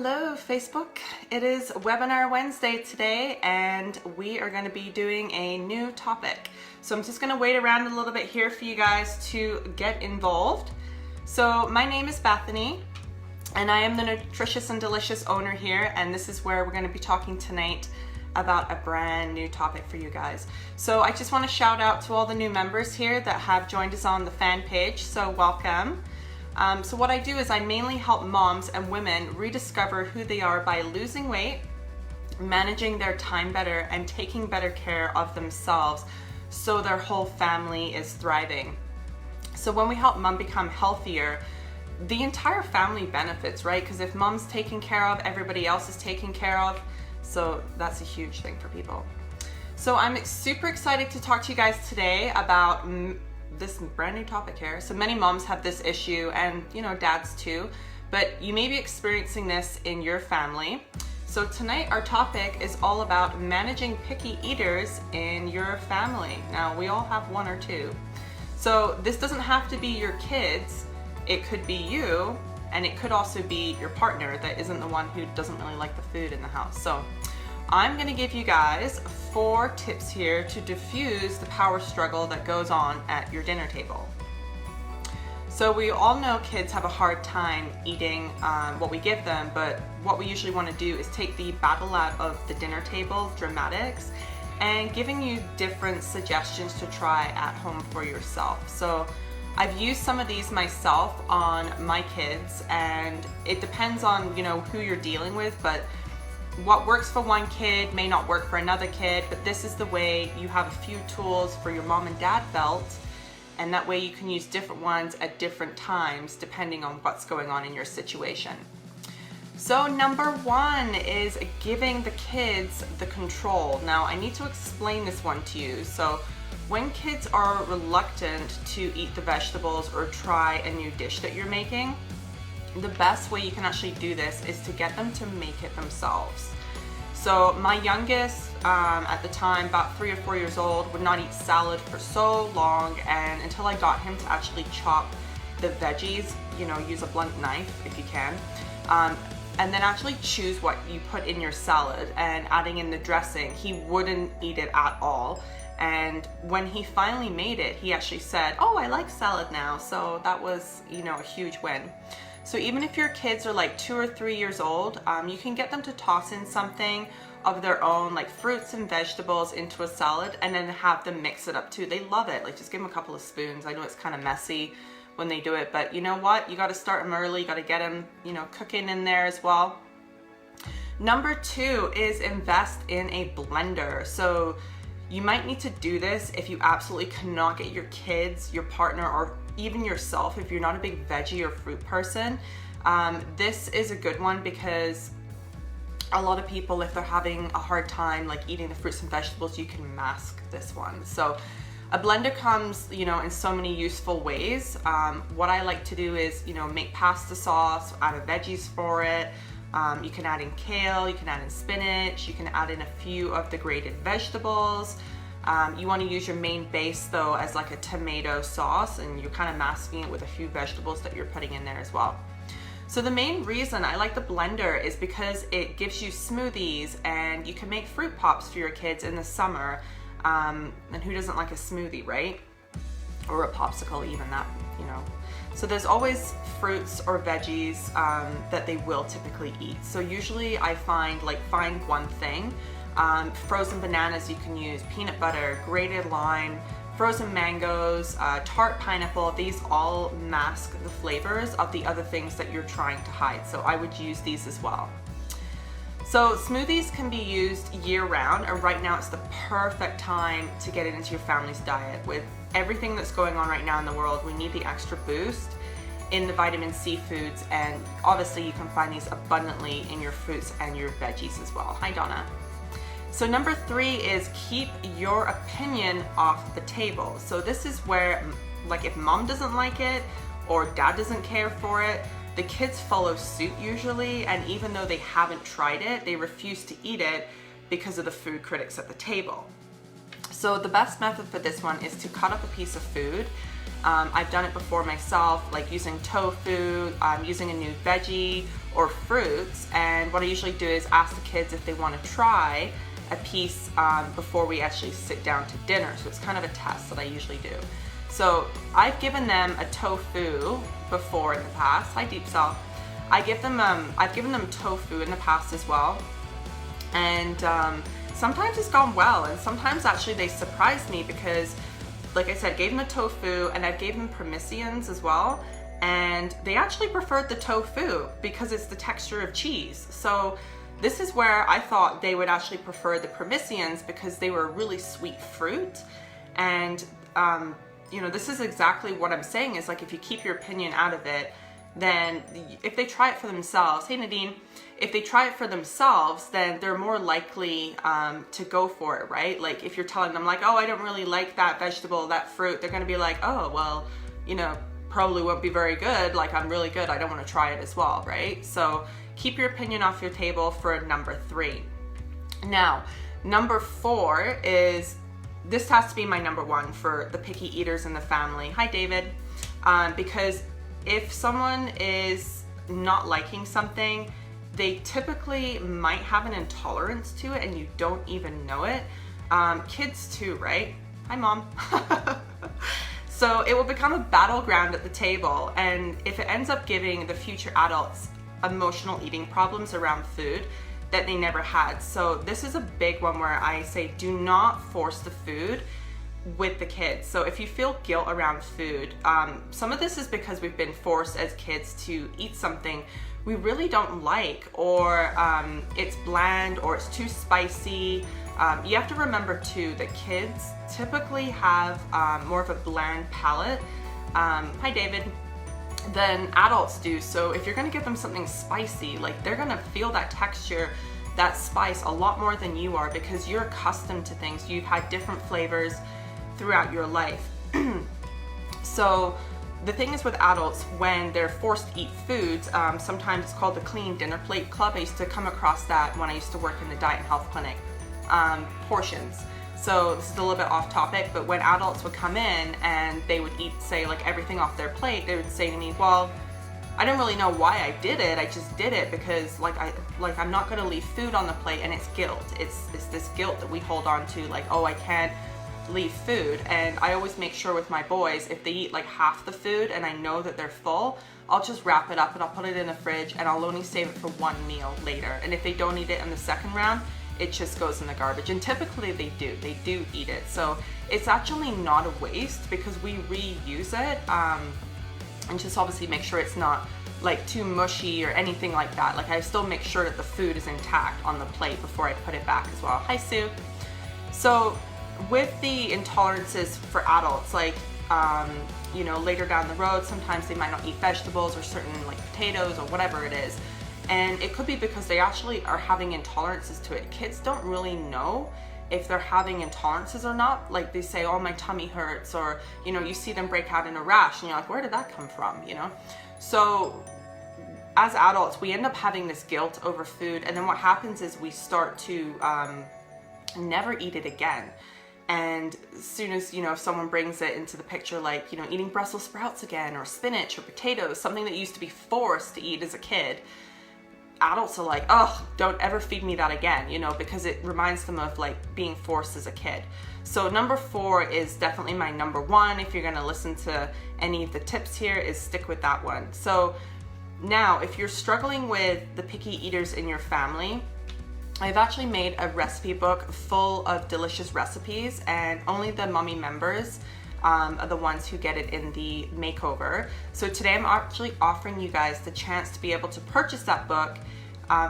Hello Facebook. It is Webinar Wednesday today and we are going to be doing a new topic. So I'm just going to wait around a little bit here for you guys to get involved. So my name is Bethany and I am the Nutritious and Delicious owner here, and this is where we're going to be talking tonight about a brand new topic for you guys. So I just want to shout out to all the new members here that have joined us on the fan page, so welcome. So what I do is I mainly help moms and women rediscover who they are by losing weight, managing their time better, and taking better care of themselves so their whole family is thriving. So when we help mom become healthier, the entire family benefits, right? Because if mom's taken care of, everybody else is taken care of. So that's a huge thing for people. So I'm super excited to talk to you guys today about this brand new topic here. So many moms have this issue, and dads too, but you may be experiencing this in your family. So tonight our topic is all about managing picky eaters in your family. Now we all have one or two. So this doesn't have to be your kids, it could be you, and it could also be your partner that isn't the one who doesn't really like the food in the house. So I'm gonna give you guys 4 tips here to diffuse the power struggle that goes on at your dinner table. So we all know kids have a hard time eating what we give them, but what we usually want to do is take the battle out of the dinner table dramatics and giving you different suggestions to try at home for yourself. So I've used some of these myself on my kids, and it depends on who you're dealing with, but what works for one kid may not work for another kid, but this is the way you have a few tools for your mom and dad belt, and that way you can use different ones at different times depending on what's going on in your situation. So number 1 is giving the kids the control. Now I need to explain this one to you. So when kids are reluctant to eat the vegetables or try a new dish that you're making, the best way you can actually do this is to get them to make it themselves. So my youngest, at the time, about 3 or 4 years old, would not eat salad for so long, and until I got him to actually chop the veggies, use a blunt knife if you can, and then actually choose what you put in your salad and adding in the dressing, he wouldn't eat it at all. And when he finally made it, he actually said, "Oh, I like salad now." So that was, a huge win. So even if your kids are like 2 or 3 years old, you can get them to toss in something of their own, like fruits and vegetables, into a salad, and then have them mix it up too. They love it. Like, just give them a couple of spoons. I know it's kind of messy when they do it, but you know what? You got to start them early. You got to get them, cooking in there as well. Number 2 is invest in a blender. So you might need to do this if you absolutely cannot get your kids, your partner, or even yourself, if you're not a big veggie or fruit person. This is a good one because a lot of people, if they're having a hard time like eating the fruits and vegetables, you can mask this one. So a blender comes, in so many useful ways. What I like to do is, make pasta sauce, add veggies for it. You can add in kale, you can add in spinach, you can add in a few of the grated vegetables. You want to use your main base though as like a tomato sauce, and you're kind of masking it with a few vegetables that you're putting in there as well. So the main reason I like the blender is because it gives you smoothies, and you can make fruit pops for your kids in the summer. And who doesn't like a smoothie, right? Or a popsicle, even that, So there's always fruits or veggies that they will typically eat. So usually I find one thing. Frozen bananas you can use, peanut butter, grated lime, frozen mangoes, tart pineapple. These all mask the flavors of the other things that you're trying to hide. So I would use these as well. So smoothies can be used year-round, and right now it's the perfect time to get it into your family's diet. With everything that's going on right now in the world, we need the extra boost in the vitamin C foods, and obviously you can find these abundantly in your fruits and your veggies as well. Hi Donna. So number 3 is keep your opinion off the table. So this is where, like, if mom doesn't like it or dad doesn't care for it, the kids follow suit usually, and even though they haven't tried it, they refuse to eat it because of the food critics at the table. So the best method for this one is to cut up a piece of food. I've done it before myself, like using tofu, using a new veggie, or fruits. And what I usually do is ask the kids if they want to try a piece before we actually sit down to dinner. So it's kind of a test that I usually do. So I've given them a tofu before in the past. Hi Deep Cell. I've given them tofu in the past as well. And sometimes it's gone well, and sometimes actually they surprised me because, like I said, gave them a tofu, and I gave them parmesan as well, and they actually preferred the tofu because it's the texture of cheese. So this is where I thought they would actually prefer the parmesans because they were a really sweet fruit. And you know, this is exactly what I'm saying is, like, if you keep your opinion out of it, then if they try it for themselves, hey Nadine, if they try it for themselves, then they're more likely to go for it, right? Like if you're telling them like, oh, I don't really like that vegetable, that fruit, they're gonna be like, oh, well, you know, probably won't be very good. Like, I'm really good, I don't wanna try it as well, right? So keep your opinion off your table for number 3. Now, number 4 is, this has to be my number 1 for the picky eaters in the family. Hi David. Because if someone is not liking something, they typically might have an intolerance to it and you don't even know it. Kids too, right? Hi Mom. So it will become a battleground at the table, and if it ends up giving the future adults emotional eating problems around food that they never had. So this is a big one where I say do not force the food with the kids. So if you feel guilt around food, some of this is because we've been forced as kids to eat something we really don't like, or it's bland, or it's too spicy. You have to remember too that kids typically have more of a bland palate, hi David, than adults do. So if you're gonna give them something spicy, like, they're gonna feel that texture, that spice a lot more than you are, because you're accustomed to things. You've had different flavors throughout your life. So the thing is with adults, when they're forced to eat foods, sometimes it's called the clean dinner plate club. I used to come across that when I used to work in the diet and health clinic. Portions. So this is a little bit off topic, but when adults would come in and they would eat, say, like everything off their plate, they would say to me, well, I don't really know why I did it. I just did it because I'm not going to leave food on the plate, and it's guilt. It's this guilt that we hold on to, like, oh, I can't leave food. And I always make sure with my boys, if they eat like half the food and I know that they're full, I'll just wrap it up and I'll put it in the fridge, and I'll only save it for one meal later. And if they don't eat it in the second round, it just goes in the garbage. And typically they do eat it. So it's actually not a waste because we reuse it. And just obviously make sure it's not like too mushy or anything like that. Like, I still make sure that the food is intact on the plate before I put it back as well. Hi Sue. So with the intolerances for adults, like, you know, later down the road, sometimes they might not eat vegetables or certain like potatoes or whatever it is. And it could be because they actually are having intolerances to it. Kids don't really know if they're having intolerances or not. Like, they say, oh, my tummy hurts, or, you know, you see them break out in a rash and you're like, where did that come from, you know? So as adults, we end up having this guilt over food, and then what happens is we start to never eat it again. And as soon as, you know, if someone brings it into the picture, like, you know, eating Brussels sprouts again, or spinach or potatoes, something that used to be forced to eat as a kid, adults are like, oh, don't ever feed me that again, you know, because it reminds them of like being forced as a kid. So number 4 is definitely my number 1. If you're going to listen to any of the tips here, is stick with that one. So now, if you're struggling with the picky eaters in your family, I've actually made a recipe book full of delicious recipes, and only the Mummy members are the ones who get it in the makeover. So today I'm actually offering you guys the chance to be able to purchase that book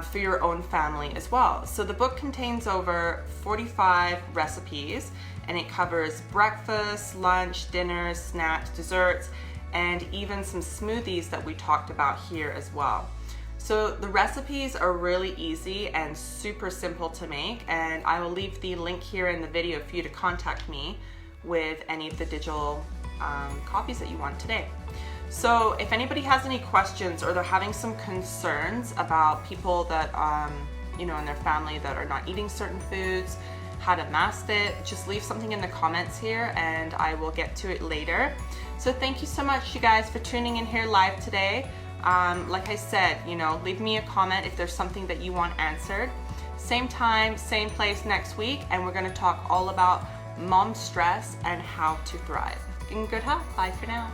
for your own family as well. So the book contains over 45 recipes, and it covers breakfast, lunch, dinners, snacks, desserts, and even some smoothies that we talked about here as well. So the recipes are really easy and super simple to make, and I will leave the link here in the video for you to contact me with any of the digital copies that you want today. So if anybody has any questions, or they're having some concerns about people that you know, in their family that are not eating certain foods, how to master it, just leave something in the comments here and I will get to it later. So thank you so much, you guys, for tuning in here live today. Like I said, you know, leave me a comment if there's something that you want answered. Same time, same place next week, and we're going to talk all about mom stress and how to thrive. In good health. Bye for now.